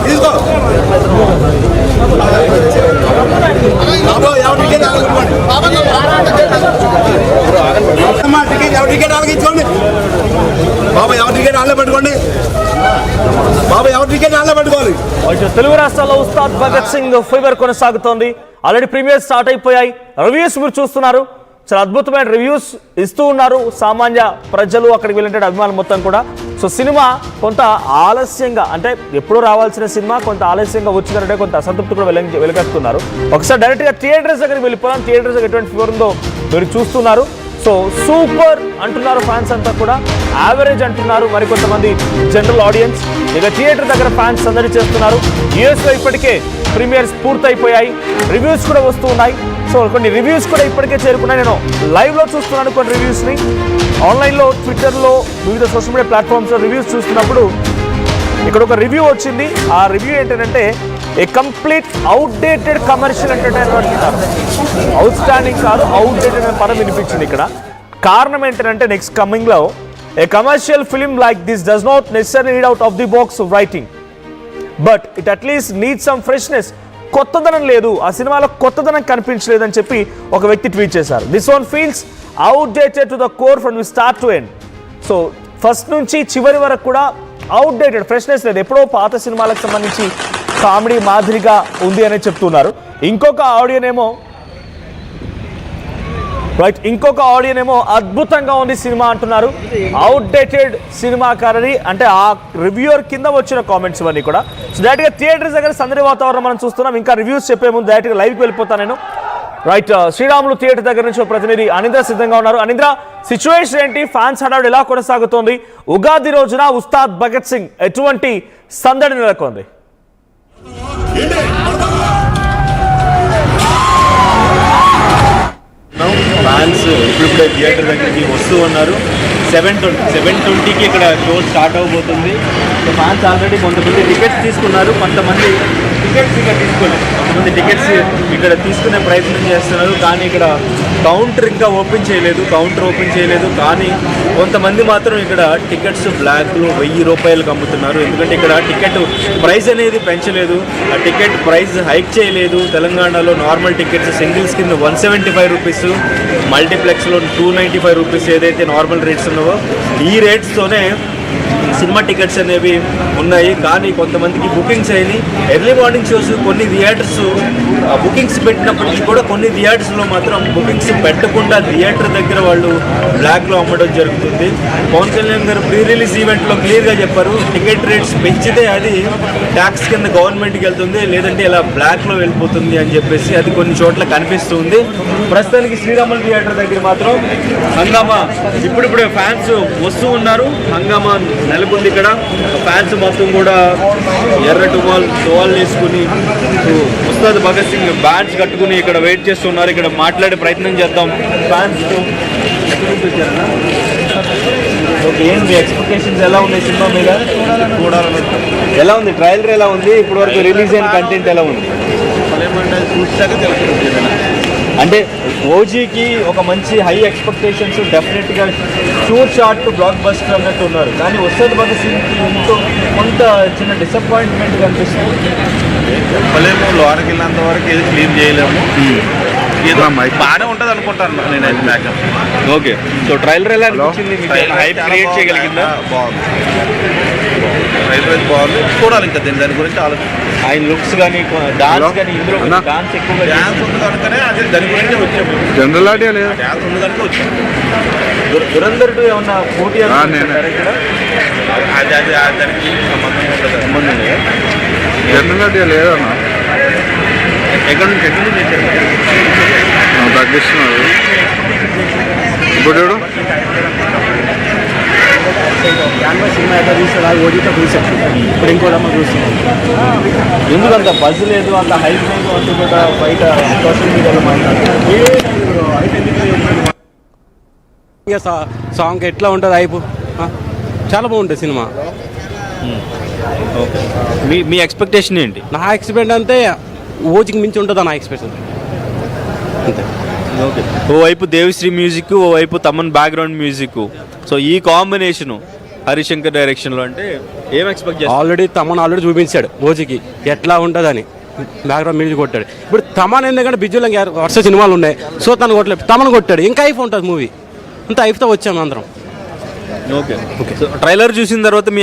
తీసుకో టికెట్ ఆలగించుకోండి బాబా, ఎవరి టికెట్ ఆళ్ళే పెట్టుకోండి బాబా, ఎవరి టికెట్ ఆళ్ళే పెట్టుకోవాలి. తెలుగు రాష్ట్రాల్లో ఉస్తాద్ భగత్ సింగ్ ఫీవర్ కొనసాగుతోంది. ఆల్రెడీ ప్రీమియర్స్ స్టార్ట్ అయిపోయాయి. రివ్యూస్ మీరు చూస్తున్నారు, చాలా అద్భుతమైన రివ్యూస్ ఇస్తూ ఉన్నారు సామాన్య ప్రజలు, అక్కడికి వెళ్ళిన అభిమానులు మొత్తం కూడా. సో సినిమా కొంత ఆలస్యంగా, అంటే ఎప్పుడూ రావాల్సిన సినిమా కొంత ఆలస్యంగా వచ్చిందంటే కొంత అసంతృప్తి కూడా వెలుగక్కుతున్నారు. ఒకసారి డైరెక్ట్గా థియేటర్స్ దగ్గరికి వెళ్ళిపోయాం. థియేటర్స్ ఎటువంటి ఫీవర్ ఉందో మీరు చూస్తున్నారు. సో సూపర్ అంటున్నారు ఫ్యాన్స్ అంతా కూడా, యావరేజ్ అంటున్నారు మరికొంతమంది జనరల్ ఆడియన్స్. ఇక థియేటర్ దగ్గర ఫ్యాన్స్ సందడి చేస్తున్నారు. యూఎస్లో ఇప్పటికే ప్రీమియర్స్ పూర్తయిపోయాయి, రివ్యూస్ కూడా వస్తూ ఉన్నాయి. సో కొన్ని రివ్యూస్ కూడా ఇప్పటికే చేరుకున్నాయి. నేను లైవ్లో చూస్తున్నాను కొన్ని రివ్యూస్ని, ఆన్లైన్లో ట్విట్టర్లో వివిధ సోషల్ మీడియా ప్లాట్ఫామ్స్లో రివ్యూస్ చూస్తున్నప్పుడు ఇక్కడ ఒక రివ్యూ వచ్చింది. ఆ రివ్యూ ఏంటంటే a complete outdated commercial entertainment. Outstanding కాదు, అవుట్డేటెడ్ అనే పదం వినిపించింది ఇక్కడ. కారణం ఏంటంటే నెక్స్ట్ కమింగ్లో a commercial film like this does not necessary need out of the box writing, but it at least need some freshness. కొత్తదనం లేదు, ఆ సినిమాలో కొత్తదనం కనిపించలేదని చెప్పి ఒక వ్యక్తి ట్వీట్ చేశారు. This one feels outdated to the core from the start to end. So first నుంచి చివరి వరకు కూడా అవుట్డేటెడ్, ఫ్రెష్నెస్ లేదు. ఎప్పుడో పాత సినిమాలకు సంబంధించి కామెడీ మాదిరిగా ఉంది అని చెప్తున్నారు. ఇంకొక ఆడియన్ ఏమో అద్భుతంగా ఉంది సినిమా అంటున్నారు. అవుట్డేటెడ్ సినిమా కారని అంటే ఆ రివ్యూవర్ కింద వచ్చిన కామెంట్స్ ఇవన్నీ కూడా. సో డైరెక్ట్గా థియేటర్స్ దగ్గర సందడి వాతావరణం మనం చూస్తున్నాం. ఇంకా రివ్యూస్ చెప్పే ముందు డైరెక్ట్గా లైవ్కి వెళ్ళిపోతాను నేను. రైట్, శ్రీరాములు థియేటర్ దగ్గర నుంచి ప్రతినిధి అనింద్ర సిద్ధంగా ఉన్నారు. అనింద్ర, సిచ్యువేషన్ ఏంటి? ఫ్యాన్స్ హడావుడి ఎలా కొనసాగుతోంది? ఉగాది రోజున ఉస్తాద్ భగత్ సింగ్ ఎటువంటి సందడి నెలకొంది? ఫ్యాన్స్ ఇప్పుడిప్పుడే థియేటర్ దగ్గరికి వస్తూ ఉన్నారు. 7:20కి ఇక్కడ షో స్టార్ట్ అవబోతుంది. సో ఫ్యాన్స్ ఆల్రెడీ కొంతమంది టికెట్స్ తీసుకున్నారు, కొంతమంది టికెట్స్ ఇక్కడ తీసుకోలేదు. కొంతమంది టికెట్స్ ఇక్కడ తీసుకునే ప్రయత్నం చేస్తున్నారు, కానీ ఇక్కడ కౌంటర్ ఇంకా ఓపెన్ చేయలేదు. కానీ కొంతమంది మాత్రం ఇక్కడ టికెట్స్ బ్లాక్లో 1000 రూపాయలకు అమ్ముతున్నారు. ఎందుకంటే ఇక్కడ టికెట్ ప్రైస్ అనేది పెంచలేదు, ఆ టికెట్ ప్రైస్ హైక్ చేయలేదు. తెలంగాణలో నార్మల్ టికెట్స్ సింగిల్స్ కింద 175 రూపీస్, మల్టీప్లెక్స్లో 295 రూపీస్ ఏదైతే నార్మల్ రేట్స్ ఉన్నావో ఈ రేట్స్తోనే సినిమా టికెట్స్ అనేవి ఉన్నాయి. కానీ కొంతమందికి బుకింగ్స్ అయినాయి. ఎర్లీ మార్నింగ్ షోస్ కొన్ని థియేటర్స్ బుకింగ్స్ పెట్టినప్పటికీ కూడా కొన్ని థియేటర్స్లో మాత్రం బుకింగ్స్ పెట్టకుండా థియేటర్ దగ్గర వాళ్ళు బ్లాక్లో అమ్మడం జరుగుతుంది. పవన్ కళ్యాణ్ గారు ప్రీ రిలీజ్ ఈవెంట్లో క్లియర్గా చెప్పారు, టికెట్ రేట్స్ పెంచితే అది ట్యాక్స్ కింద గవర్నమెంట్కి వెళ్తుంది, లేదంటే ఇలా బ్లాక్లో వెళ్ళిపోతుంది అని చెప్పేసి అది కొన్ని చోట్ల కనిపిస్తుంది. ప్రస్తుతానికి శ్రీరాములు థియేటర్ దగ్గర మాత్రం హంగామా, ఇప్పుడిప్పుడే ఫ్యాన్స్ వస్తూ ఉన్నారు. హంగామా నెలకొంది ఇక్కడ. ఫ్యాన్స్ మొత్తం కూడా ఎర్ర టువాల్ వేసుకుని ఉస్తాద్ భగత్ సింగ్ బ్యాడ్జ్ కట్టుకుని ఇక్కడ వెయిట్ చేస్తున్నారు. ఇక్కడ మాట్లాడే ప్రయత్నం చేద్దాం ఫ్యాన్స్తో. ఓకే, ఏంటి మీ ఎక్స్పెక్టేషన్స్ ఎలా ఉన్నాయి సినిమా మీద? ఎలా ఉంది ట్రైలర్, ఎలా ఉంది ఇప్పటివరకు రిలీజ్ అయిన కంటెంట్ ఎలా ఉంది? అంటే ఓజీకి ఒక మంచి హై ఎక్స్పెక్టేషన్స్, డెఫినెట్గా షూర్ షాట్ బ్లాక్ బస్టర్ అన్నట్టు ఉన్నారు. కానీ ఉస్తాద్ భగత్ సింగ్కి కొంత చిన్న డిసప్పాయింట్మెంట్ కనిపిస్తుంది. చెప్పలేము, లోనికి వెళ్ళినంత వరకు ఏది క్లీన్ చేయలేము. ఏదో బాగానే ఉంటుంది అనుకుంటాను నేనైతే మేకప్. ఓకే, సో ట్రైలర్ ఎలా అనిపించింది? హైప్ క్రియేట్ చేయగలిగిందా? బాగుంది, ట్రైలర్ బాగుంది. చూడాలి ఇంకా దాని గురించి ఆలోచన. ఆయన లుక్స్ కానీ డాన్స్ కానీ, ఇందులో డాన్స్ ఎక్కువగా డ్యాన్స్ ఉంది కనుకనే అదే దాని గురించి వచ్చాము. జనరల్ ఆడియో లేదు, డ్యాన్స్ ఉంది కనుక వచ్చాము. దురంధర్ టూ ఏమన్నా పోటీ అది దానికి సంబంధం ఉంటుంది. జనరల్ ఆడియో లేదన్న, ఎక్కడి నుంచి తగ్గిస్తున్నారు ఇప్పుడు. సినిమా ఎట్లా తీస్తాడు ఓటీతో చూసాం, ఇప్పుడు ఇంకోటమ్మ చూస్తున్నాం. ఎందుకంత బజ్ లేదు, అంత హైప్ లేదు అంటూ కూడా బయట సోషల్ మీడియాలో మాట్లాడుతున్నారు. సాంగ్ ఎట్లా ఉంటుంది హైప్? చాలా బాగుంటుంది సినిమా. ఓకే, మీ ఎక్స్పెక్టేషన్ ఏంటి? నా ఎక్స్పెక్ట్ అంతే ఓజికి మించి ఉంటుంది నా ఎక్స్పెక్టేషన్ అంతే. ఓకే, ఓవైపు దేవిశ్రీ మ్యూజిక్, ఓవైపు తమన్ బ్యాక్గ్రౌండ్ మ్యూజిక్, సో ఈ కాంబినేషను హరిశంకర్ డైరెక్షన్లో అంటే ఏం ఎక్స్పెక్ట్ చేస్తారు? ఆల్రెడీ చూపించాడు ఓజికి ఎట్లా ఉంటుందని, బ్యాక్గ్రౌండ్ మ్యూజిక్ కొట్టాడు. ఇప్పుడు తమన్ ఎందుకంటే బిజువల్ వరుస సినిమాలు ఉన్నాయి, సో తను కొట్టలేదు, తమన్ కొట్టాడు, ఇంకా ఐఫ్ ఉంటుంది మూవీ అంతా. ఐఫ్తో వచ్చాము అందరం. ఓకే, సో ట్రైలర్ చూసిన తర్వాత మీ